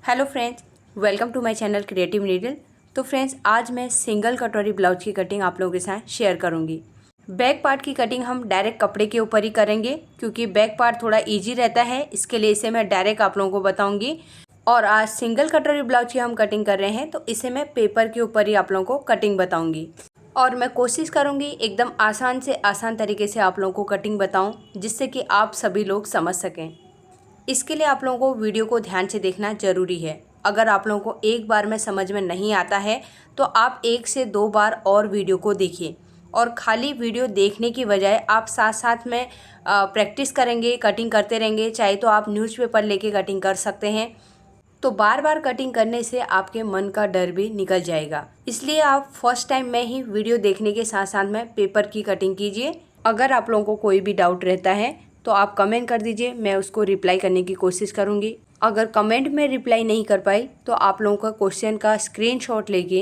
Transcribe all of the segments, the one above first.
Hello friends, welcome to my channel creative needle. तो friends, आज मैं सिंगल कटोरी ब्लाउज की कटिंग आप लोगों के साथ शेयर करूंगी। बैक पार्ट की कटिंग हम डायरेक्ट कपड़े के ऊपर ही करेंगे क्योंकि बैक पार्ट थोड़ा इजी रहता है, इसके लिए इसे मैं डायरेक्ट आप लोगों को बताऊंगी। और आज सिंगल कटोरी ब्लाउज की हम कटिंग कर रहे हैं तो इसे मैं पेपर के ऊपर ही आप लोगों को कटिंग बताऊँगी। और मैं कोशिश करूँगी एकदम आसान से आसान तरीके से आप लोगों को कटिंग बताऊँ, जिससे कि आप सभी लोग समझ सकें। इसके लिए आप लोगों को वीडियो को ध्यान से देखना ज़रूरी है। अगर आप लोगों को एक बार में समझ में नहीं आता है तो आप 1 से 2 बार और वीडियो को देखिए। और खाली वीडियो देखने की बजाय आप साथ साथ में प्रैक्टिस करेंगे, कटिंग करते रहेंगे। चाहे तो आप न्यूज़पेपर लेके कटिंग कर सकते हैं। तो बार बार कटिंग करने से आपके मन का डर भी निकल जाएगा। इसलिए आप फर्स्ट टाइम में ही वीडियो देखने के साथ साथ में पेपर की कटिंग कीजिए। अगर आप लोगों को कोई भी डाउट रहता है तो आप कमेंट कर दीजिए, मैं उसको रिप्लाई करने की कोशिश करूंगी। अगर कमेंट में रिप्लाई नहीं कर पाई तो आप लोगों का क्वेश्चन का स्क्रीनशॉट लेके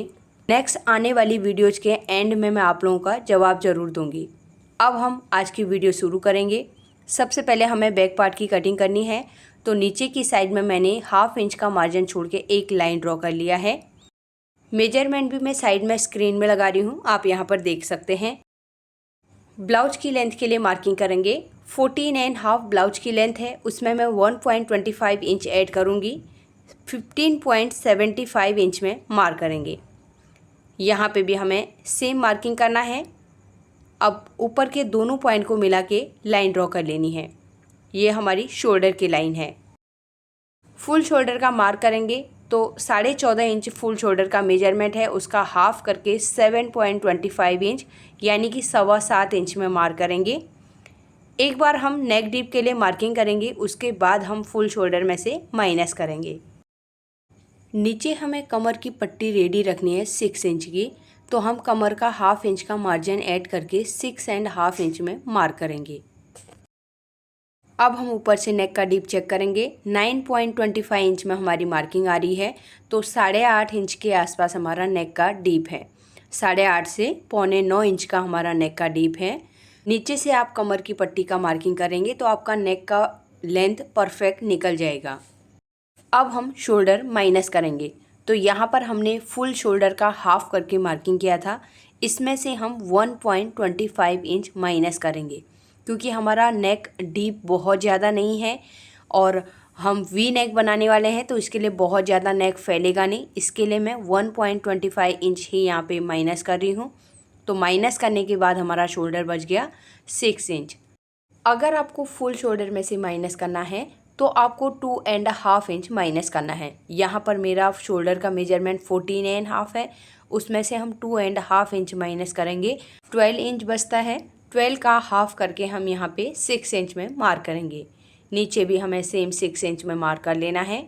नेक्स्ट आने वाली वीडियोज़ के एंड में मैं आप लोगों का जवाब ज़रूर दूंगी। अब हम आज की वीडियो शुरू करेंगे। सबसे पहले हमें बैक पार्ट की कटिंग करनी है। तो नीचे की साइड में मैंने 1/2 इंच का मार्जिन छोड़ के एक लाइन ड्रॉ कर लिया है। मेजरमेंट भी मैं साइड में स्क्रीन में लगा रही हूँ, आप यहाँ पर देख सकते हैं। ब्लाउज की लेंथ के लिए मार्किंग करेंगे। 14.5 ब्लाउज की लेंथ है, उसमें मैं 1.25 इंच ऐड करूँगी। 15.75 इंच में मार्क करेंगे। यहाँ पे भी हमें सेम मार्किंग करना है। अब ऊपर के दोनों पॉइंट को मिला के लाइन ड्रॉ कर लेनी है। ये हमारी शोल्डर की लाइन है। फुल शोल्डर का मार्क करेंगे तो 14.5 इंच फुल शोल्डर का मेजरमेंट है, उसका हाफ करके 7.25 इंच यानी कि 7.25 इंच में मार्क करेंगे। एक बार हम नेक डीप के लिए मार्किंग करेंगे, उसके बाद हम फुल शोल्डर में से माइनस करेंगे। नीचे हमें कमर की पट्टी रेडी रखनी है 6 इंच की, तो हम कमर का 1/2 इंच का मार्जिन ऐड करके 6.5 इंच में मार्क करेंगे। अब हम ऊपर से नेक का डीप चेक करेंगे। 9.25 इंच में हमारी मार्किंग आ रही है, तो 8.5 इंच के आसपास हमारा नेक का डीप है। 8.5 से 8.25 इंच का हमारा नेक का डीप है। नीचे से आप कमर की पट्टी का मार्किंग करेंगे तो आपका नेक का लेंथ परफेक्ट निकल जाएगा। अब हम शोल्डर माइनस करेंगे। तो यहाँ पर हमने फुल शोल्डर का हाफ करके मार्किंग किया था, इसमें से हम 1.25 इंच माइनस करेंगे क्योंकि हमारा नेक डीप बहुत ज़्यादा नहीं है और हम वी नेक बनाने वाले हैं, तो इसके लिए बहुत ज़्यादा नेक फैलेगा नहीं। इसके लिए मैं 1.25 इंच ही यहाँ पे माइनस कर रही हूँ। तो माइनस करने के बाद हमारा शोल्डर बच गया 6 इंच। अगर आपको फुल शोल्डर में से माइनस करना है तो आपको 2.5 इंच माइनस करना है। यहाँ पर मेरा शोल्डर का मेजरमेंट 14.5 है, उसमें से हम 2.5 इंच माइनस करेंगे। 12 इंच बचता है। 12 का हाफ करके हम यहाँ पे 6 इंच में मार्क करेंगे। नीचे भी हमें सेम 6 इंच में मार्क कर लेना है।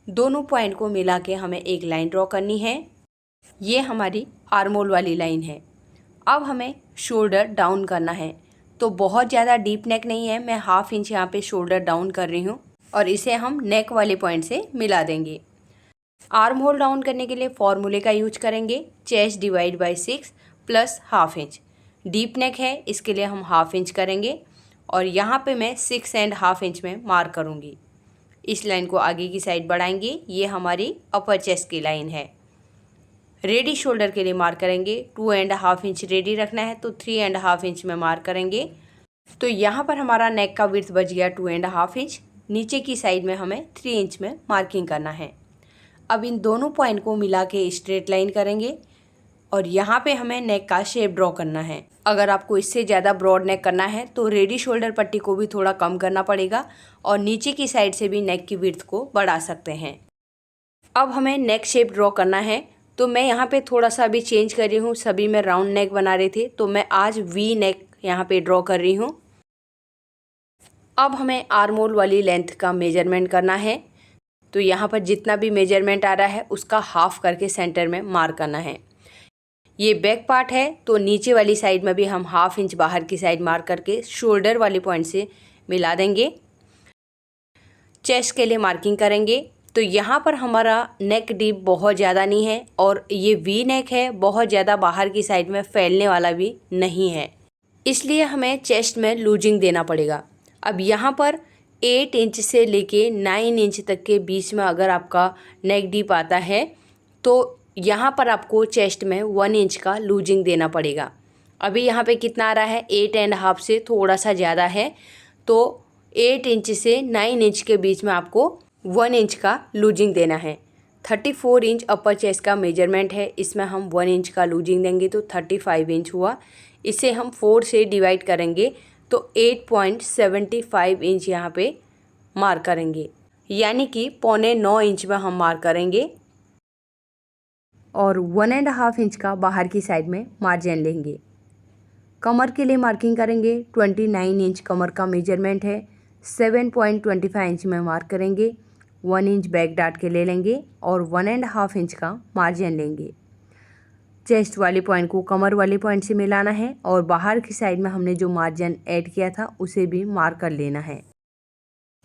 दोनों पॉइंट को मिला के हमें एक लाइन ड्रॉ करनी है। ये हमारी आर्मोल वाली लाइन है। अब हमें शोल्डर डाउन करना है, तो बहुत ज़्यादा डीप नेक नहीं है, मैं 1/2 इंच यहाँ पे शोल्डर डाउन कर रही हूँ और इसे हम नेक वाले पॉइंट से मिला देंगे। आर्म होल डाउन करने के लिए फॉर्मूले का यूज करेंगे, chest divide by 6 plus 1/2 inch. Deep neck है, इसके लिए हम 1/2 इंच करेंगे और यहाँ पे मैं 6.5 इंच में मार्क करूँगी। इस लाइन को आगे की साइड बढ़ाएंगे। ये हमारी अपर चेस्ट की लाइन है। रेडी शोल्डर के लिए मार्क करेंगे। 2.5 इंच रेडी रखना है तो 3.5 इंच में मार्क करेंगे। तो यहाँ पर हमारा नेक का विड्थ बच गया 2.5 इंच। नीचे की साइड में हमें 3 इंच में मार्किंग करना है। अब इन दोनों पॉइंट को मिला के स्ट्रेट लाइन करेंगे और यहाँ पे हमें नेक का शेप ड्रॉ करना है। अगर आपको इससे ज़्यादा ब्रॉड नेक करना है तो रेडी शोल्डर पट्टी को भी थोड़ा कम करना पड़ेगा और नीचे की साइड से भी नेक की विड्थ को बढ़ा सकते हैं। अब हमें नेक शेप ड्रॉ करना है, तो मैं यहाँ पे थोड़ा सा अभी चेंज कर रही हूँ। सभी में राउंड नेक बना रहे थे, तो मैं आज वी नेक यहाँ पे ड्रॉ कर रही हूँ। अब हमें आर्मोल वाली लेंथ का मेजरमेंट करना है, तो यहाँ पर जितना भी मेजरमेंट आ रहा है उसका हाफ करके सेंटर में मार्क करना है। ये बैक पार्ट है, तो नीचे वाली साइड में भी हम 1/2 इंच बाहर की साइड मार्क करके शोल्डर वाले पॉइंट से मिला देंगे। चेस्ट के लिए मार्किंग करेंगे, तो यहाँ पर हमारा नेक डीप बहुत ज़्यादा नहीं है और ये वी नेक है, बहुत ज़्यादा बाहर की साइड में फैलने वाला भी नहीं है, इसलिए हमें चेस्ट में लूजिंग देना पड़ेगा। अब यहाँ पर 8 इंच से लेके 9 इंच तक के बीच में अगर आपका नेक डीप आता है तो यहाँ पर आपको चेस्ट में 1 इंच का लूजिंग देना पड़ेगा। अभी यहाँ पे कितना आ रहा है, 8.5 से थोड़ा सा ज़्यादा है, तो 8 इंच से 9 इंच के बीच में आपको 1 इंच का लूजिंग देना है। 34 इंच अपर चेस्ट का मेजरमेंट है, इसमें हम 1 इंच का लूजिंग देंगे तो 35 इंच हुआ। इसे हम 4 से डिवाइड करेंगे तो 8.75 इंच यहाँ पे मार्क करेंगे, यानी कि 8.25 इंच में हम मार्क करेंगे और 1.5 इंच का बाहर की साइड में मार्जिन लेंगे। कमर के लिए मार्किंग करेंगे, 29 इंच कमर का मेजरमेंट है, 7.25 इंच में मार्क करेंगे। 1 इंच बैक डार्ट के ले लेंगे और 1.5 इंच का मार्जिन लेंगे। चेस्ट वाले पॉइंट को कमर वाले पॉइंट से मिलाना है और बाहर की साइड में हमने जो मार्जिन ऐड किया था उसे भी मार्क कर लेना है।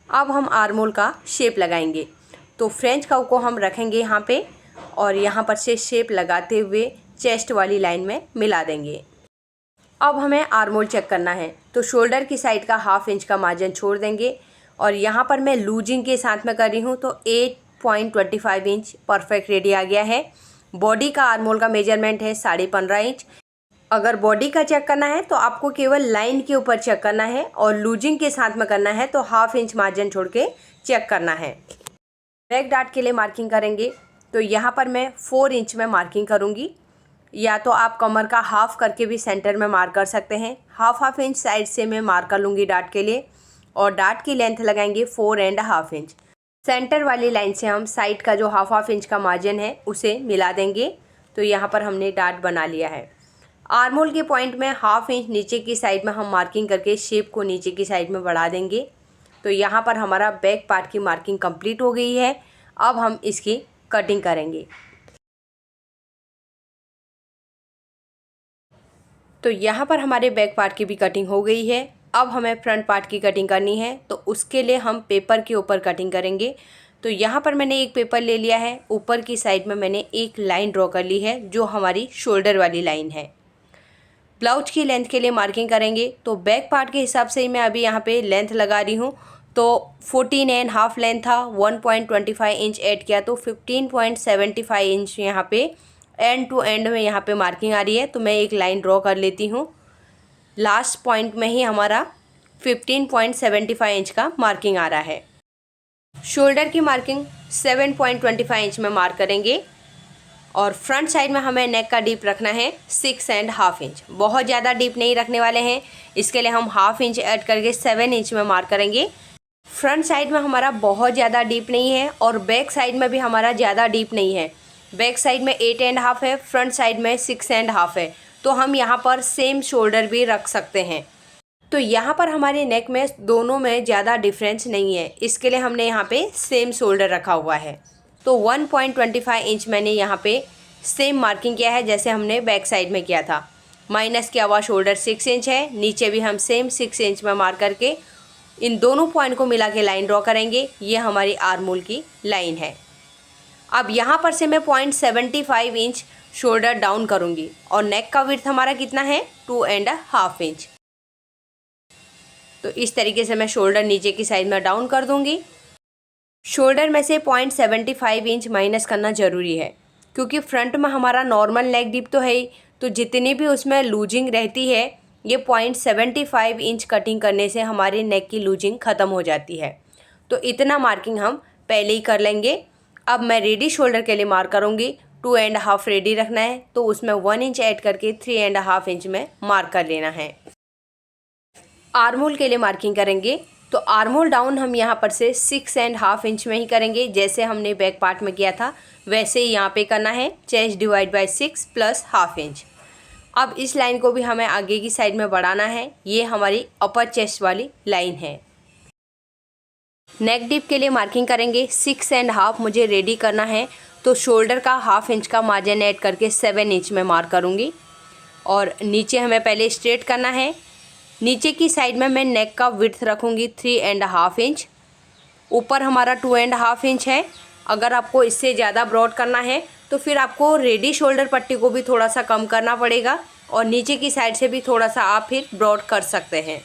अब हम आर्मोल का शेप लगाएंगे, तो फ्रेंच कर्व को हम रखेंगे यहाँ पे और यहाँ पर से शेप लगाते हुए चेस्ट वाली लाइन में मिला देंगे। अब हमें आर्मोल चेक करना है, तो शोल्डर की साइड का 1/2 इंच का मार्जिन छोड़ देंगे और यहाँ पर मैं लूजिंग के साथ में कर रही हूँ तो 8.25 इंच परफेक्ट रेडी आ गया है। बॉडी का आर्मोल का मेजरमेंट है 15.5 इंच। अगर बॉडी का चेक करना है तो आपको केवल लाइन के ऊपर चेक करना है और लूजिंग के साथ में करना है तो 1/2 इंच मार्जिन छोड़ के चेक करना है। बैक डार्ट के लिए मार्किंग करेंगे, तो यहाँ पर मैं 4 इंच में मार्किंग करूँगी, या तो आप कमर का हाफ करके भी सेंटर में मार्क कर सकते हैं। 1/2 इंच साइड से मैं मार्क कर लूँगी डार्ट के लिए और डार्ट की लेंथ लगाएंगे 4.5 इंच। सेंटर वाली लाइन से हम साइड का जो 1/2 इंच का मार्जिन है उसे मिला देंगे, तो यहाँ पर हमने डार्ट बना लिया है। आर्मोल के पॉइंट में 1/2 इंच नीचे की साइड में हम मार्किंग करके शेप को नीचे की साइड में बढ़ा देंगे, तो यहाँ पर हमारा बैक पार्ट की मार्किंग कंप्लीट हो गई है। अब हम इसकी कटिंग करेंगे। तो यहाँ पर हमारे बैक पार्ट की भी कटिंग हो गई है। अब हमें फ्रंट पार्ट की कटिंग करनी है, तो उसके लिए हम पेपर के ऊपर कटिंग करेंगे। तो यहाँ पर मैंने एक पेपर ले लिया है, ऊपर की साइड में मैंने एक लाइन ड्रॉ कर ली है जो हमारी शोल्डर वाली लाइन है। ब्लाउज की लेंथ के लिए मार्किंग करेंगे, तो बैक पार्ट के हिसाब से ही मैं अभी यहाँ पे लेंथ लगा रही हूँ। तो 14.5 लेंथ था, 1.25 इंच ऐड किया तो 15.75 इंच यहाँ पे एंड टू एंड में यहाँ पे मार्किंग आ रही है। तो मैं एक लाइन ड्रॉ कर लेती हूँ। लास्ट पॉइंट में ही हमारा 15.75 इंच का मार्किंग आ रहा है। शोल्डर की मार्किंग 7.25 इंच में मार्क करेंगे और फ्रंट साइड में हमें नेक का डीप रखना है 6.5 इंच। बहुत ज़्यादा डीप नहीं रखने वाले हैं, इसके लिए हम 1/2 इंच ऐड करके 7 इंच में मार्क करेंगे। फ्रंट साइड में हमारा बहुत ज़्यादा डीप नहीं है और बैक साइड में भी हमारा ज़्यादा डीप नहीं है। बैक साइड में 8.5 है, फ्रंट साइड में 6.5 है, तो हम यहाँ पर सेम शोल्डर भी रख सकते हैं। तो यहाँ पर हमारे नेक में दोनों में ज़्यादा डिफरेंस नहीं है, इसके लिए हमने यहाँ पे सेम शोल्डर रखा हुआ है। तो 1.25 इंच मैंने यहाँ पे सेम मार्किंग किया है जैसे हमने बैक साइड में किया था। माइनस किया हुआ शोल्डर 6 इंच है, नीचे भी हम सेम 6 इंच में मार्क करके इन दोनों पॉइंट को मिला के लाइन ड्रॉ करेंगे। ये हमारी आर्मोल की लाइन है। अब यहाँ पर से मैं 0.75 इंच शोल्डर डाउन करूँगी और नेक का विड्थ हमारा कितना है 2.5 इंच। तो इस तरीके से मैं शोल्डर नीचे की साइड में डाउन कर दूँगी। शोल्डर में से 0.75 इंच माइनस करना ज़रूरी है, क्योंकि फ्रंट में हमारा नॉर्मल नेक डीप तो है ही, तो जितनी भी उसमें लूजिंग रहती है ये 0.75 इंच कटिंग करने से हमारी नेक की लूजिंग ख़त्म हो जाती है। तो इतना मार्किंग हम पहले ही कर लेंगे। अब मैं रेडी शोल्डर के लिए मार्क करूँगी। 2.5 रेडी रखना है, तो उसमें 1 इंच ऐड करके 3.5 इंच में मार्क कर लेना है। आर्मोल के लिए मार्किंग करेंगे, तो आर्मोल डाउन हम यहाँ पर से 6.5 इंच में ही करेंगे, जैसे हमने बैक पार्ट में किया था वैसे ही यहाँ पे करना है। Chest divide by 6 plus 1/2 inch. अब इस लाइन को भी हमें आगे की साइड में बढ़ाना है। ये हमारी अपर चेस्ट वाली लाइन है। नेक डीप के लिए मार्किंग करेंगे, 6.5 मुझे रेडी करना है, तो शोल्डर का 1/2 इंच का मार्जिन ऐड करके 7 इंच में मार्क करूँगी। और नीचे हमें पहले स्ट्रेट करना है। नीचे की साइड में मैं नेक का विड्थ रखूँगी 3.5 इंच। ऊपर हमारा 2.5 इंच है। अगर आपको इससे ज़्यादा ब्रॉड करना है तो फिर आपको रेडी शोल्डर पट्टी को भी थोड़ा सा कम करना पड़ेगा और नीचे की साइड से भी थोड़ा सा आप फिर ब्रॉड कर सकते हैं।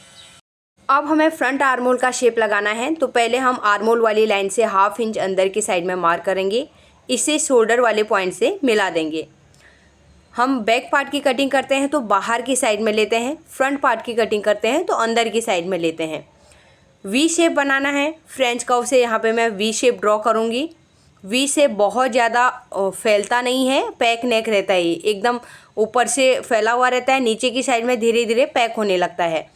अब हमें फ्रंट आर्मोल का शेप लगाना है, तो पहले हम आर्मोल वाली लाइन से 1/2 इंच अंदर की साइड में मार्क करेंगे, इसे शोल्डर वाले पॉइंट से मिला देंगे। हम बैक पार्ट की कटिंग करते हैं तो बाहर की साइड में लेते हैं, फ्रंट पार्ट की कटिंग करते हैं तो अंदर की साइड में लेते हैं। वी शेप बनाना है, फ्रेंच कर्व से यहाँ पे मैं वी शेप ड्रॉ करूँगी। वी शेप बहुत ज़्यादा फैलता नहीं है, पैक नेक रहता है, एकदम ऊपर से फैला हुआ रहता है, नीचे की साइड में धीरे धीरे पैक होने लगता है।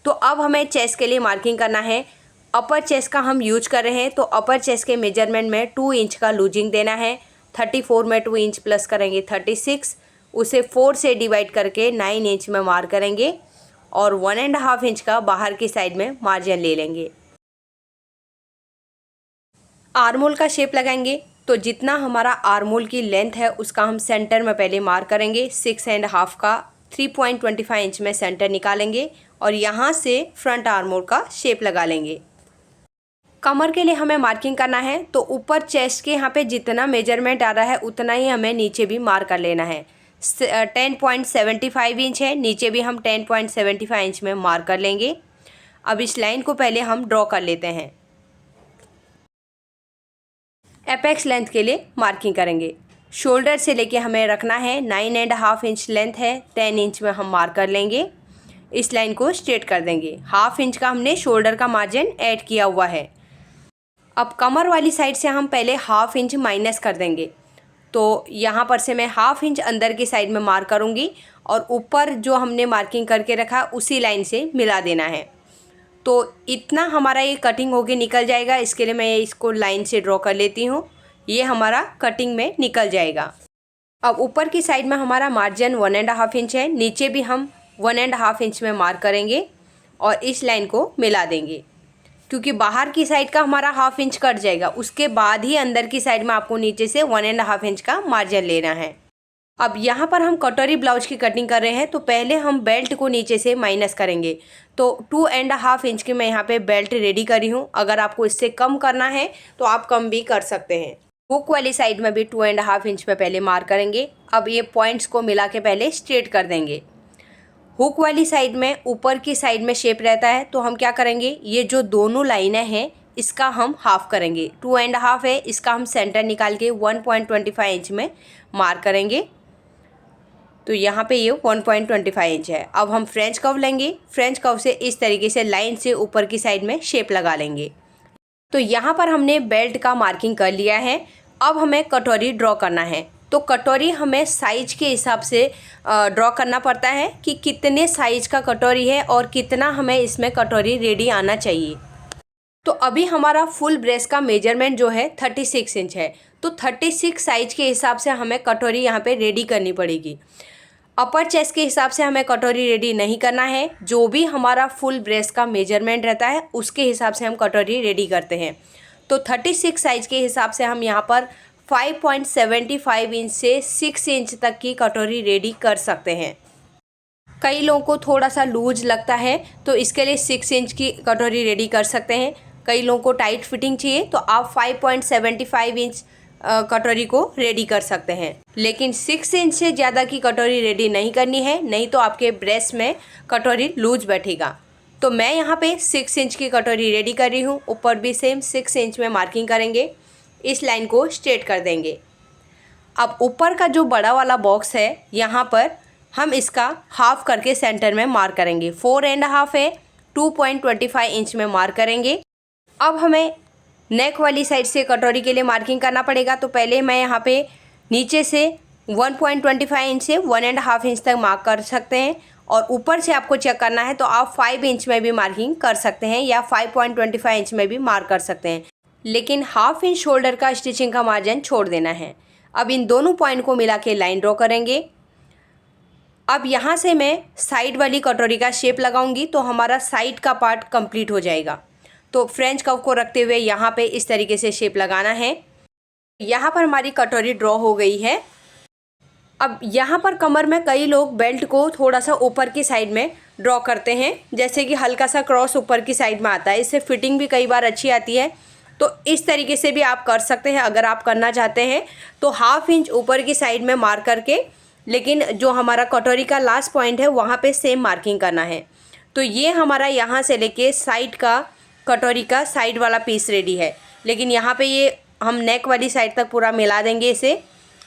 तो अब हमें चेस्ट के लिए मार्किंग करना है। अपर चेस्ट का हम यूज कर रहे हैं, तो अपर चेस्ट के मेजरमेंट में 2 इंच का लूजिंग देना है। 34 में 2 इंच प्लस करेंगे 36, उसे 4 से डिवाइड करके 9 इंच में मार्क करेंगे और 1.5 इंच का बाहर की साइड में मार्जिन ले लेंगे। आर्मोल का शेप लगाएंगे, तो जितना हमारा आर्मोल की लेंथ है उसका हम सेंटर में पहले मार्क करेंगे। 6.5 का 3.25 इंच में सेंटर निकालेंगे और यहाँ से फ्रंट आर्मोल का शेप लगा लेंगे। कमर के लिए हमें मार्किंग करना है, तो ऊपर चेस्ट के यहाँ पे जितना मेजरमेंट आ रहा है उतना ही हमें नीचे भी मार्क कर लेना है। 10.75 इंच है, नीचे भी हम 10.75 इंच में मार्क कर लेंगे। अब इस लाइन को पहले हम ड्रॉ कर लेते हैं। एपेक्स लेंथ के लिए मार्किंग करेंगे। शोल्डर से लेके हमें रखना है 9.5 इंच लेंथ है, 10 इंच में हम मार्क कर लेंगे। इस लाइन को स्ट्रेट कर देंगे। 1/2 इंच का हमने शोल्डर का मार्जिन ऐड किया हुआ है। अब कमर वाली साइड से हम पहले 1/2 इंच माइनस कर देंगे, तो यहाँ पर से मैं 1/2 इंच अंदर की साइड में मार्क करूँगी और ऊपर जो हमने मार्किंग करके रखा उसी लाइन से मिला देना है। तो इतना हमारा ये कटिंग होके निकल जाएगा। इसके लिए मैं इसको लाइन से ड्रॉ कर लेती हूँ, ये हमारा कटिंग में निकल जाएगा। अब ऊपर की साइड में हमारा मार्जिन 1.5 इंच है, नीचे भी हम 1.5 इंच में मार्क करेंगे और इस लाइन को मिला देंगे, क्योंकि बाहर की साइड का हमारा 1/2 इंच कट जाएगा। उसके बाद ही अंदर की साइड में आपको नीचे से 1.5 इंच का मार्जिन लेना है। अब यहाँ पर हम कटोरी ब्लाउज की कटिंग कर रहे हैं, तो पहले हम बेल्ट को नीचे से माइनस करेंगे। तो 2.5 इंच की मैं यहाँ पे बेल्ट रेडी करी हूँ। अगर आपको इससे कम करना है तो आप कम भी कर सकते हैं। हुक वाली साइड में भी 2.5 इंच पे पहले मार्क करेंगे। अब ये पॉइंट्स को मिला के पहले स्ट्रेट कर देंगे। हुक वाली साइड में ऊपर की साइड में शेप रहता है, तो हम क्या करेंगे, ये जो दोनों लाइनें हैं इसका हम हाफ करेंगे। 2.5 है, इसका हम सेंटर निकाल के 1.25 इंच में मार्क करेंगे। तो यहाँ पे ये 1.25 इंच है। अब हम फ्रेंच कर्व लेंगे। फ्रेंच कर्व से इस तरीके से लाइन से ऊपर की साइड में शेप लगा लेंगे। तो यहाँ पर हमने बेल्ट का मार्किंग कर लिया है। अब हमें कटोरी ड्रॉ करना है। तो कटोरी हमें साइज के हिसाब से ड्रॉ करना पड़ता है कि कितने साइज का कटोरी है और कितना हमें इसमें कटोरी रेडी आना चाहिए। तो अभी हमारा फुल ब्रेस्ट का मेजरमेंट जो है 36 इंच है, तो 36 साइज के हिसाब से हमें कटोरी यहाँ पे रेडी करनी पड़ेगी। अपर चेस्ट के हिसाब से हमें कटोरी रेडी नहीं करना है। जो भी हमारा फुल ब्रेस्ट का मेजरमेंट रहता है उसके हिसाब से हम कटोरी रेडी करते हैं। तो 36 साइज के हिसाब से हम यहाँ पर 5.75 इंच से 6 इंच तक की कटोरी रेडी कर सकते हैं। कई लोगों को थोड़ा सा लूज लगता है तो इसके लिए 6 इंच की कटोरी रेडी कर सकते हैं। कई लोगों को टाइट फिटिंग चाहिए तो आप 5.75 इंच कटोरी को रेडी कर सकते हैं। लेकिन 6 इंच से ज़्यादा की कटोरी रेडी नहीं करनी है, नहीं तो आपके ब्रेस्ट में कटोरी लूज बैठेगा। तो मैं यहाँ पे 6 इंच की कटोरी रेडी कर रही हूँ। ऊपर भी सेम 6 इंच में मार्किंग करेंगे। इस लाइन को स्ट्रेट कर देंगे। अब ऊपर का जो बड़ा वाला बॉक्स है यहाँ पर हम इसका हाफ करके सेंटर में मार्क करेंगे। 4.5 है, 2.25 इंच में मार्क करेंगे। अब हमें नेक वाली साइड से कटोरी के लिए मार्किंग करना पड़ेगा। तो पहले मैं यहाँ पे नीचे से 1.25 इंच से 1.5 इंच तक मार्क कर सकते हैं और ऊपर से आपको चेक करना है तो आप 5 इंच में भी मार्किंग कर सकते हैं या 5.25 इंच में भी मार्क कर सकते हैं, लेकिन 1/2 इंच शोल्डर का स्टिचिंग का मार्जिन छोड़ देना है। अब इन दोनों पॉइंट को मिला के लाइन ड्रॉ करेंगे। अब यहाँ से मैं साइड वाली कटोरी का शेप लगाऊंगी तो हमारा साइड का पार्ट कंप्लीट हो जाएगा। तो फ्रेंच कर्व को रखते हुए यहाँ पे इस तरीके से शेप लगाना है। यहाँ पर हमारी कटोरी ड्रॉ हो गई है। अब यहाँ पर कमर में कई लोग बेल्ट को थोड़ा सा ऊपर की साइड में ड्रॉ करते हैं, जैसे कि हल्का सा क्रॉस ऊपर की साइड में आता है। इससे फिटिंग भी कई बार अच्छी आती है। तो इस तरीके से भी आप कर सकते हैं अगर आप करना चाहते हैं। तो 1/2 इंच ऊपर की साइड में मार्क करके, लेकिन जो हमारा कटोरी का लास्ट पॉइंट है वहाँ पे सेम मार्किंग करना है। तो ये हमारा यहाँ से लेके साइड का कटोरी का साइड वाला पीस रेडी है। लेकिन यहाँ पे ये हम नेक वाली साइड तक पूरा मिला देंगे। इसे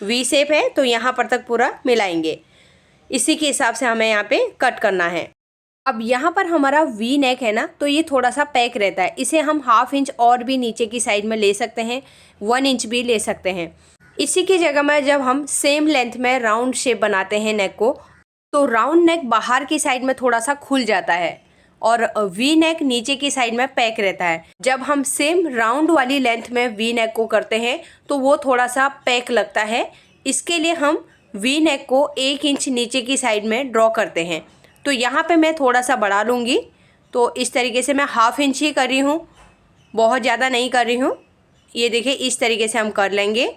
वी शेप है तो यहाँ पर तक पूरा मिलाएंगे। इसी के हिसाब से हमें यहाँ पे कट करना है। अब यहाँ पर हमारा वी नेक है ना, तो ये थोड़ा सा पैक रहता है। इसे हम 1/2 इंच और भी नीचे की साइड में ले सकते हैं, 1 इंच भी ले सकते हैं। इसी की जगह में जब हम सेम लेंथ में राउंड शेप बनाते हैं नेक को, तो राउंड नेक बाहर की साइड में थोड़ा सा खुल जाता है और वी नेक नीचे की साइड में पैक रहता है। जब हम सेम राउंड वाली लेंथ में वी नेक को करते हैं तो वो थोड़ा सा पैक लगता है। इसके लिए हम वी नेक को 1 इंच नीचे की साइड में ड्रॉ करते हैं। तो यहाँ पे मैं थोड़ा सा बढ़ा लूँगी। तो इस तरीके से मैं 1/2 इंच ही कर रही हूँ, बहुत ज़्यादा नहीं कर रही हूँ। ये देखिए इस तरीके से हम कर लेंगे।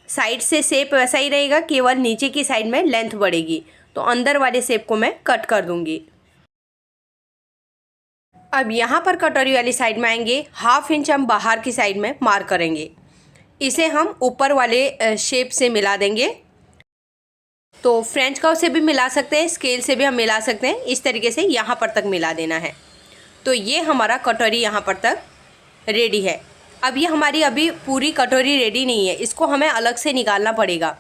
साइड से शेप वैसा ही रहेगा, केवल नीचे की साइड में लेंथ बढ़ेगी। तो अंदर वाले शेप को मैं कट कर दूँगी। अब यहाँ पर कटोरी वाली साइड में आएंगे, 1/2 इंच हम बाहर की साइड में मार्क करेंगे। इसे हम ऊपर वाले शेप से मिला देंगे। तो फ्रेंच कर्व से भी मिला सकते हैं, स्केल से भी हम मिला सकते हैं। इस तरीके से यहाँ पर तक मिला देना है। तो ये हमारा कटोरी यहाँ पर तक रेडी है। अब ये हमारी अभी पूरी कटोरी रेडी नहीं है, इसको हमें अलग से निकालना पड़ेगा।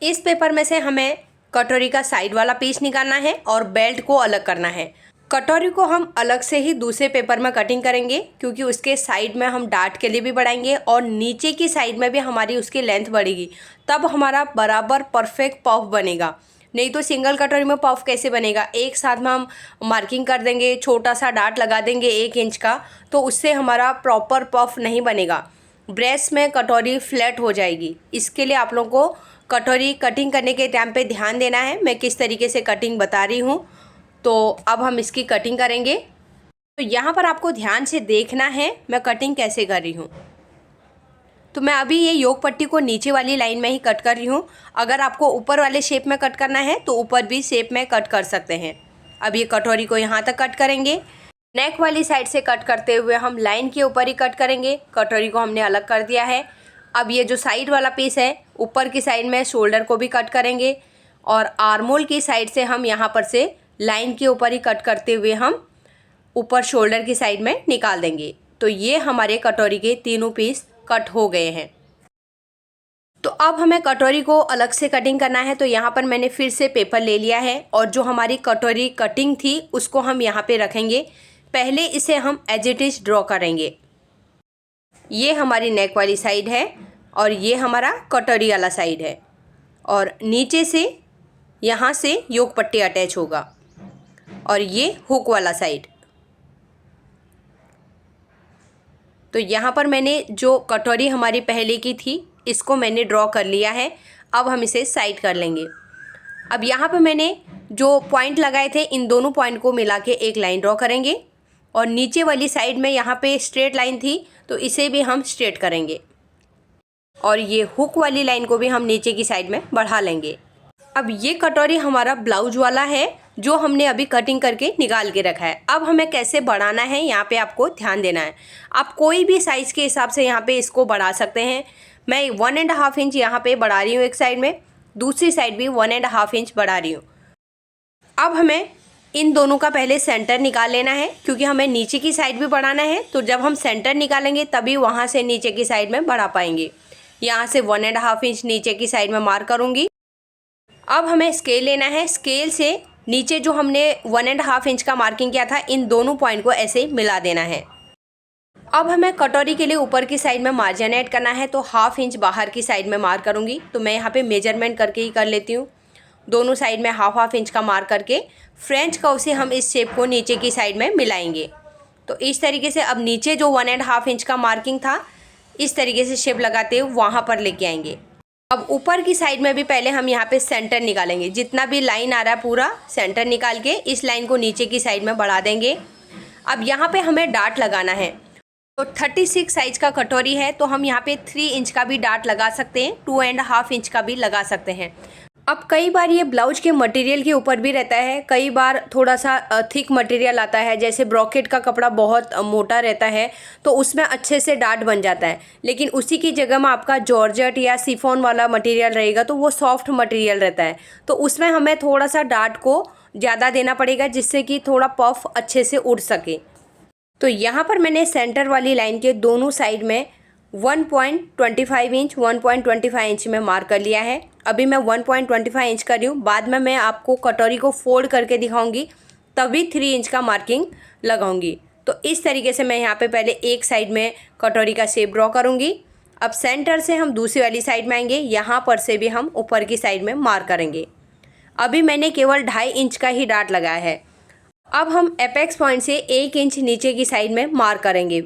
इस पेपर में से हमें कटोरी का साइड वाला पीस निकालना है और बेल्ट को अलग करना है। कटोरी को हम अलग से ही दूसरे पेपर में कटिंग करेंगे, क्योंकि उसके साइड में हम डार्ट के लिए भी बढ़ाएंगे और नीचे की साइड में भी हमारी उसकी लेंथ बढ़ेगी। तब हमारा बराबर परफेक्ट पफ बनेगा। नहीं तो सिंगल कटोरी में पफ कैसे बनेगा। एक साथ में हम मार्किंग कर देंगे, छोटा सा डार्ट लगा देंगे 1 इंच का, तो उससे हमारा प्रॉपर पफ नहीं बनेगा। ब्रेस्ट में कटोरी फ्लैट हो जाएगी। इसके लिए आप लोगों को कटोरी कटिंग करने के टाइम पे ध्यान देना है। मैं किस तरीके से कटिंग बता रही हूँ। तो अब हम इसकी कटिंग करेंगे। तो यहाँ पर आपको ध्यान से देखना है मैं कटिंग कैसे कर रही हूँ। तो मैं अभी ये योक पट्टी को नीचे वाली लाइन में ही कट कर रही हूँ। अगर आपको ऊपर वाले शेप में कट करना है तो ऊपर भी शेप में कट कर सकते हैं। अब ये कटोरी को यहाँ तक कट करेंगे। नेक वाली साइड से कट करते हुए हम लाइन के ऊपर ही कट करेंगे। कटोरी को हमने अलग कर दिया है। अब ये जो साइड वाला पीस है, ऊपर की साइड में शोल्डर को भी कट करेंगे और आर्मोल की साइड से हम यहाँ पर से लाइन के ऊपर ही कट करते हुए हम ऊपर शोल्डर की साइड में निकाल देंगे। तो ये हमारे कटोरी के तीनों पीस कट हो गए हैं। तो अब हमें कटोरी को अलग से कटिंग करना है। तो यहाँ पर मैंने फिर से पेपर ले लिया है और जो हमारी कटोरी कटिंग थी उसको हम यहाँ पे रखेंगे। पहले इसे हम एज इट इज ड्रॉ करेंगे। ये हमारी नेक वाली साइड है और ये हमारा कटोरी वाला साइड है और नीचे से यहाँ से योक पट्टी अटैच होगा और ये हुक वाला साइड। तो यहाँ पर मैंने जो कटोरी हमारी पहले की थी इसको मैंने ड्रॉ कर लिया है। अब हम इसे साइड कर लेंगे। अब यहाँ पर मैंने जो पॉइंट लगाए थे इन दोनों पॉइंट को मिला के एक लाइन ड्रॉ करेंगे और नीचे वाली साइड में यहाँ पे स्ट्रेट लाइन थी तो इसे भी हम स्ट्रेट करेंगे और ये हुक वाली लाइन को भी हम नीचे की साइड में बढ़ा लेंगे। अब ये कटोरी हमारा ब्लाउज वाला है जो हमने अभी कटिंग करके निकाल के रखा है। अब हमें कैसे बढ़ाना है यहाँ पे आपको ध्यान देना है। आप कोई भी साइज़ के हिसाब से यहाँ पे इसको बढ़ा सकते हैं। मैं 1.5 इंच यहाँ पे बढ़ा रही हूँ एक साइड में, दूसरी साइड भी 1.5 इंच बढ़ा रही हूँ। अब हमें इन दोनों का पहले सेंटर निकाल लेना है, क्योंकि हमें नीचे की साइड भी बढ़ाना है। तो जब हम सेंटर निकालेंगे तभी वहाँ से नीचे की साइड में बढ़ा पाएंगे। यहाँ से 1.5 इंच नीचे की साइड में मार्क करूँगी। अब हमें स्केल लेना है। स्केल से नीचे जो हमने 1.5 इंच का मार्किंग किया था इन दोनों पॉइंट को ऐसे मिला देना है। अब हमें कटोरी के लिए ऊपर की साइड में मार्जिन ऐड करना है। तो 1/2 इंच बाहर की साइड में मार्क करूँगी। तो मैं यहाँ पे मेजरमेंट करके ही कर लेती हूँ। दोनों साइड में 1/2 इंच का मार्क करके फ्रेंच कर्व से हम इस शेप को नीचे की साइड में मिलाएंगे। तो इस तरीके से अब नीचे जो 1.5 इंच का मार्किंग था इस तरीके से शेप लगाते हुए वहाँ पर लेके आएंगे। अब ऊपर की साइड में भी पहले हम यहाँ पे सेंटर निकालेंगे। जितना भी लाइन आ रहा है पूरा सेंटर निकाल के इस लाइन को नीचे की साइड में बढ़ा देंगे। अब यहाँ पे हमें डार्ट लगाना है। तो 36 साइज का कटोरी है तो हम यहाँ पे 3 इंच का भी डार्ट लगा सकते हैं, 2.5 इंच का भी लगा सकते हैं। अब कई बार ये ब्लाउज के मटेरियल के ऊपर भी रहता है, कई बार थोड़ा सा थिक मटेरियल आता है, जैसे ब्रॉकेट का कपड़ा बहुत मोटा रहता है तो उसमें अच्छे से डार्ट बन जाता है। लेकिन उसी की जगह में आपका जॉर्जेट या शिफॉन वाला मटेरियल रहेगा तो वो सॉफ्ट मटेरियल रहता है, तो उसमें हमें थोड़ा सा डार्ट को ज़्यादा देना पड़ेगा जिससे कि थोड़ा पफ अच्छे से उड़ सके। तो यहाँ पर मैंने सेंटर वाली लाइन के दोनों साइड में 1.25 इंच 1.25 इंच में मार्क कर लिया है। अभी मैं 1.25 इंच कर रही हूँ, बाद में मैं आपको कटोरी को फोल्ड करके दिखाऊंगी, तभी 3 इंच का मार्किंग लगाऊंगी। तो इस तरीके से मैं यहाँ पे पहले एक साइड में कटोरी का शेप ड्रॉ करूँगी। अब सेंटर से हम दूसरी वाली साइड में आएंगे, यहाँ पर से भी हम ऊपर की साइड में मार्क करेंगे। अभी मैंने केवल 2.5 इंच का ही डाट लगाया है। अब हम एपेक्स पॉइंट से 1 इंच नीचे की साइड में मार्क करेंगे,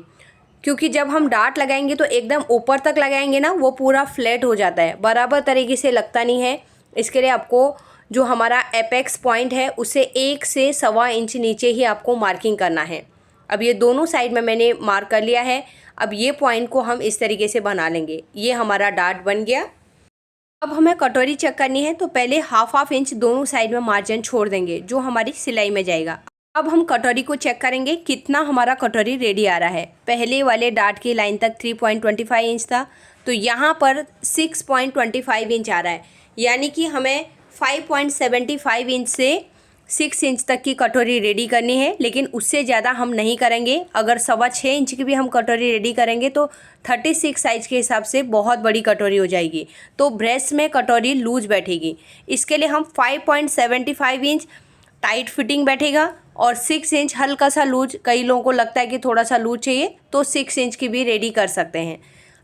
क्योंकि जब हम डाट लगाएंगे तो एकदम ऊपर तक लगाएंगे ना, वो पूरा फ्लैट हो जाता है, बराबर तरीके से लगता नहीं है। इसके लिए आपको जो हमारा एपेक्स पॉइंट है उसे 1 से 1.25 इंच नीचे ही आपको मार्किंग करना है। अब ये दोनों साइड में मैंने मार्क कर लिया है। अब ये पॉइंट को हम इस तरीके से बना लेंगे। ये हमारा डाट बन गया। अब हमें कटोरी चेक करनी है, तो पहले हाफ इंच दोनों साइड में मार्जिन छोड़ देंगे जो हमारी सिलाई में जाएगा। अब हम कटोरी को चेक करेंगे कितना हमारा कटोरी रेडी आ रहा है। पहले वाले डाट की लाइन तक 3.25 इंच था, तो यहाँ पर 6.25 इंच आ रहा है, यानी कि हमें 5.75 इंच से 6 इंच तक की कटोरी रेडी करनी है, लेकिन उससे ज़्यादा हम नहीं करेंगे। अगर 6.25 इंच की भी हम कटोरी रेडी करेंगे तो 36 साइज के हिसाब से बहुत बड़ी कटोरी हो जाएगी, तो ब्रेस्ट में कटोरी लूज बैठेगी। इसके लिए हम 5.75 इंच टाइट फिटिंग बैठेगा और 6 इंच हल्का सा लूज, कई लोगों को लगता है कि थोड़ा सा लूज चाहिए तो 6 इंच की भी रेडी कर सकते हैं।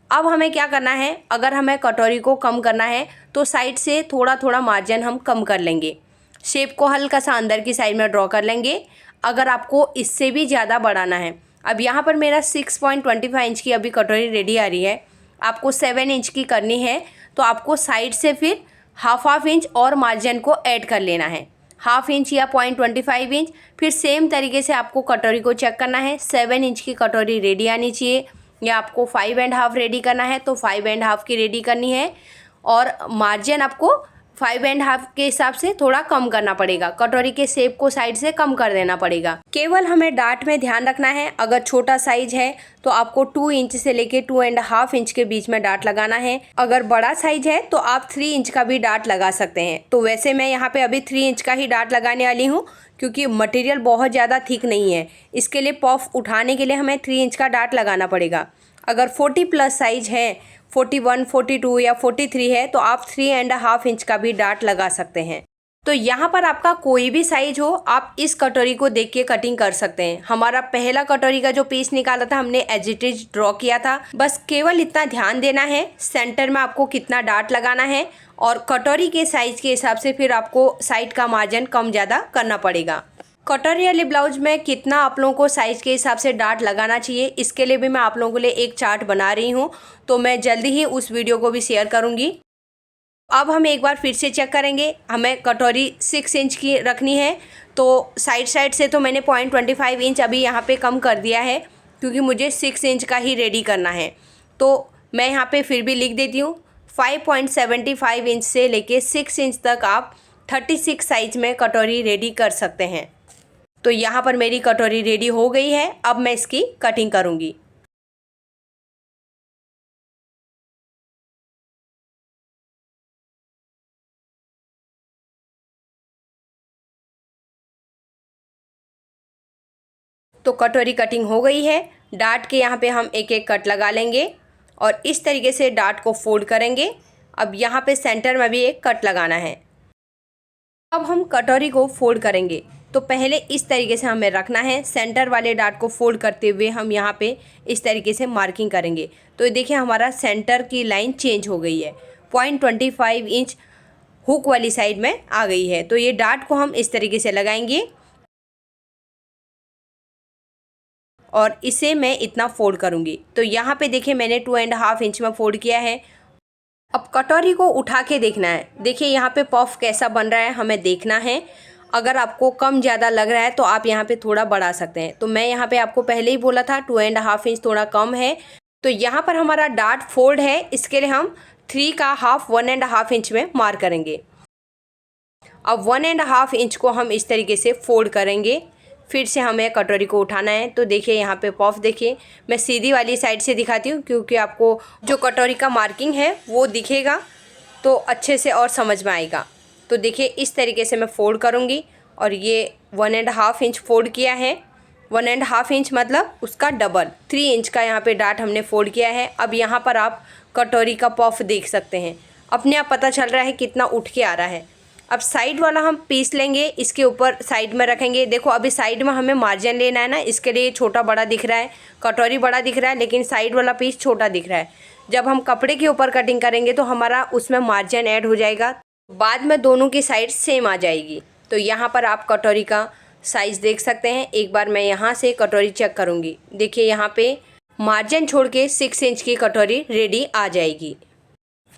अब हमें क्या करना है, अगर हमें कटोरी को कम करना है तो साइड से थोड़ा थोड़ा मार्जिन हम कम कर लेंगे। शेप को हल्का सा अंदर की साइड में ड्रॉ कर लेंगे। अगर आपको इससे भी ज़्यादा बढ़ाना है, अब यहाँ पर मेरा 6.25 इंच की अभी कटोरी रेडी आ रही है, आपको 7 इंच की करनी है, तो आपको साइड से फिर हाफ इंच और मार्जिन को ऐड कर लेना है, हाफ इंच या 0.25 इंच। फिर सेम तरीके से आपको कटोरी को चेक करना है। 7 इंच की कटोरी रेडी आनी चाहिए, या आपको 5.5 रेडी करना है तो 5.5 की रेडी करनी है, और मार्जिन आपको 5.5 के हिसाब से थोड़ा कम करना पड़ेगा। कटोरी के शेप को साइड से कम कर देना पड़ेगा। केवल हमें डाट में ध्यान रखना है, अगर छोटा साइज है तो आपको 2 इंच से लेके 2.5 इंच के बीच में डाट लगाना है। अगर बड़ा साइज है तो आप 3 इंच का भी डाट लगा सकते हैं। तो वैसे मैं यहाँ पे अभी 3 इंच का ही डाट लगाने वाली हूँ, क्योंकि मटेरियल बहुत ज़्यादा थिक नहीं है। इसके लिए पफ उठाने के लिए हमें 3 इंच का डाट लगाना पड़ेगा। अगर 40+ साइज है, 41, 42 या 43 है, तो आप 3.5 इंच का भी डाट लगा सकते हैं। तो यहाँ पर आपका कोई भी साइज हो, आप इस कटोरी को देख के कटिंग कर सकते हैं। हमारा पहला कटोरी का जो पीस निकाला था हमने एज इट इज ड्रॉ किया था। बस केवल इतना ध्यान देना है सेंटर में आपको कितना डाट लगाना है, और कटोरी के साइज के हिसाब से फिर आपको साइड का मार्जिन कम ज़्यादा करना पड़ेगा। कटोरी वाले ब्लाउज में कितना आप लोगों को साइज़ के हिसाब से डाट लगाना चाहिए, इसके लिए भी मैं आप लोगों के लिए एक चार्ट बना रही हूँ, तो मैं जल्दी ही उस वीडियो को भी शेयर करूँगी। अब हम एक बार फिर से चेक करेंगे। हमें कटोरी 6 इंच की रखनी है, तो साइड से तो मैंने 0.25 इंच अभी यहाँ पे कम कर दिया है, क्योंकि मुझे 6 इंच का ही रेडी करना है। तो मैं यहाँ पे फिर भी लिख देती हूँ, 5.75 इंच से लेके 6 इंच तक आप 36 साइज में कटोरी रेडी कर सकते हैं। तो यहाँ पर मेरी कटोरी रेडी हो गई है। अब मैं इसकी कटिंग करूँगी। तो कटोरी कटिंग हो गई है। डाट के यहाँ पे हम एक एक कट लगा लेंगे और इस तरीके से डाट को फोल्ड करेंगे। अब यहाँ पे सेंटर में भी एक कट लगाना है। अब हम कटोरी को फोल्ड करेंगे, तो पहले इस तरीके से हमें रखना है। सेंटर वाले डाट को फोल्ड करते हुए हम यहाँ पे इस तरीके से मार्किंग करेंगे। तो देखिए हमारा सेंटर की लाइन चेंज हो गई है, 0.25 इंच हुक वाली साइड में आ गई है। तो ये डाट को हम इस तरीके से लगाएंगे और इसे मैं इतना फोल्ड करूँगी। तो यहाँ पे देखिए मैंने 2.5 इंच में फोल्ड किया है। अब कटोरी को उठा के देखना है। देखिए यहाँ पे पफ कैसा बन रहा है, हमें देखना है। अगर आपको कम ज़्यादा लग रहा है तो आप यहाँ पे थोड़ा बढ़ा सकते हैं। तो मैं यहाँ पे आपको पहले ही बोला था 2.5 इंच थोड़ा कम है। तो यहाँ पर हमारा डाट फोल्ड है, इसके लिए हम 3 का हाफ 1.5 इंच में मार्क करेंगे। अब 1.5 इंच को हम इस तरीके से फोल्ड करेंगे। फिर से हमें कटोरी को उठाना है। तो देखिए यहाँ पे पफ देखिए, मैं सीधी वाली साइड से दिखाती हूँ क्योंकि आपको जो कटोरी का मार्किंग है वो दिखेगा तो अच्छे से और समझ में आएगा। तो देखिए इस तरीके से मैं फोल्ड करूँगी और ये 1.5 इंच फोल्ड किया है। 1.5 इंच मतलब उसका डबल 3 इंच का यहाँ पे डाट हमने फोल्ड किया है। अब यहाँ पर आप कटोरी का पफ देख सकते हैं, अपने आप पता चल रहा है कितना उठ के आ रहा है। अब साइड वाला हम पीस लेंगे, इसके ऊपर साइड में रखेंगे। देखो अभी साइड में हमें मार्जिन लेना है ना, इसके लिए छोटा बड़ा दिख रहा है, कटोरी बड़ा दिख रहा है, लेकिन साइड वाला पीस छोटा दिख रहा है। जब हम कपड़े के ऊपर कटिंग करेंगे तो हमारा उसमें मार्जिन ऐड हो जाएगा, बाद में दोनों की साइड सेम आ जाएगी। तो यहाँ पर आप कटोरी का साइज़ देख सकते हैं। एक बार मैं यहाँ से कटोरी चेक करूँगी। देखिए यहाँ पे मार्जिन छोड़ के 6 इंच की कटोरी रेडी आ जाएगी।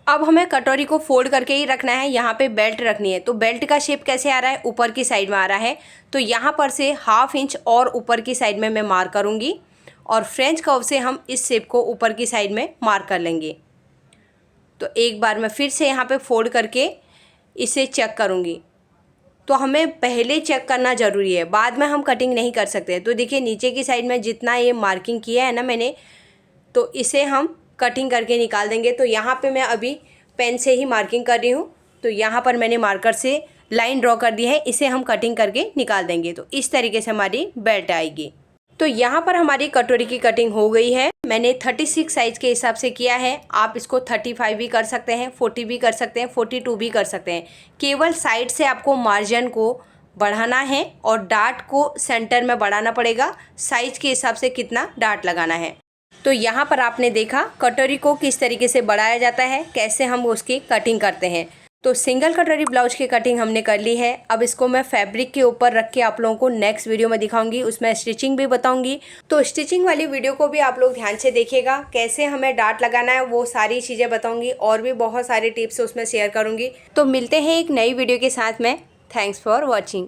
अब हमें कटोरी को फोल्ड करके ही रखना है। यहाँ पे बेल्ट रखनी है, तो बेल्ट का शेप कैसे आ रहा है, ऊपर की साइड में आ रहा है। तो यहाँ पर से 1/2 इंच और ऊपर की साइड में मैं मार्क करूँगी और फ्रेंच कर्व से हम इस शेप को ऊपर की साइड में मार्क कर लेंगे। तो एक बार मैं फिर से यहाँ पे फोल्ड करके इसे चेक करूँगी। तो हमें पहले चेक करना ज़रूरी है, बाद में हम कटिंग नहीं कर सकते। तो देखिए नीचे की साइड में जितना ये मार्किंग किया है ना मैंने, तो इसे हम कटिंग करके निकाल देंगे। तो यहाँ पे मैं अभी पेन से ही मार्किंग कर रही हूँ। तो यहाँ पर मैंने मार्कर से लाइन ड्रॉ कर दी है, इसे हम कटिंग करके निकाल देंगे। तो इस तरीके से हमारी बेल्ट आएगी। तो यहाँ पर हमारी कटोरी की कटिंग हो गई है। मैंने 36 साइज़ के हिसाब से किया है। आप इसको 35 भी कर सकते हैं, 40 भी कर सकते हैं, 42 भी कर सकते हैं। केवल साइड से आपको मार्जिन को बढ़ाना है और डार्ट को सेंटर में बढ़ाना पड़ेगा, साइज़ के हिसाब से कितना डार्ट लगाना है। तो यहाँ पर आपने देखा कटोरी को किस तरीके से बढ़ाया जाता है, कैसे हम उसकी कटिंग करते हैं। तो सिंगल कटोरी ब्लाउज की कटिंग हमने कर ली है। अब इसको मैं फैब्रिक के ऊपर रख के आप लोगों को नेक्स्ट वीडियो में दिखाऊंगी, उसमें स्टिचिंग भी बताऊंगी। तो स्टिचिंग वाली वीडियो को भी आप लोग ध्यान से देखिएगा, कैसे हमें डार्ट लगाना है वो सारी चीज़ें बताऊंगी और भी बहुत सारे टिप्स उसमें शेयर करूँगी। तो मिलते हैं एक नई वीडियो के साथ में। Thanks for watching.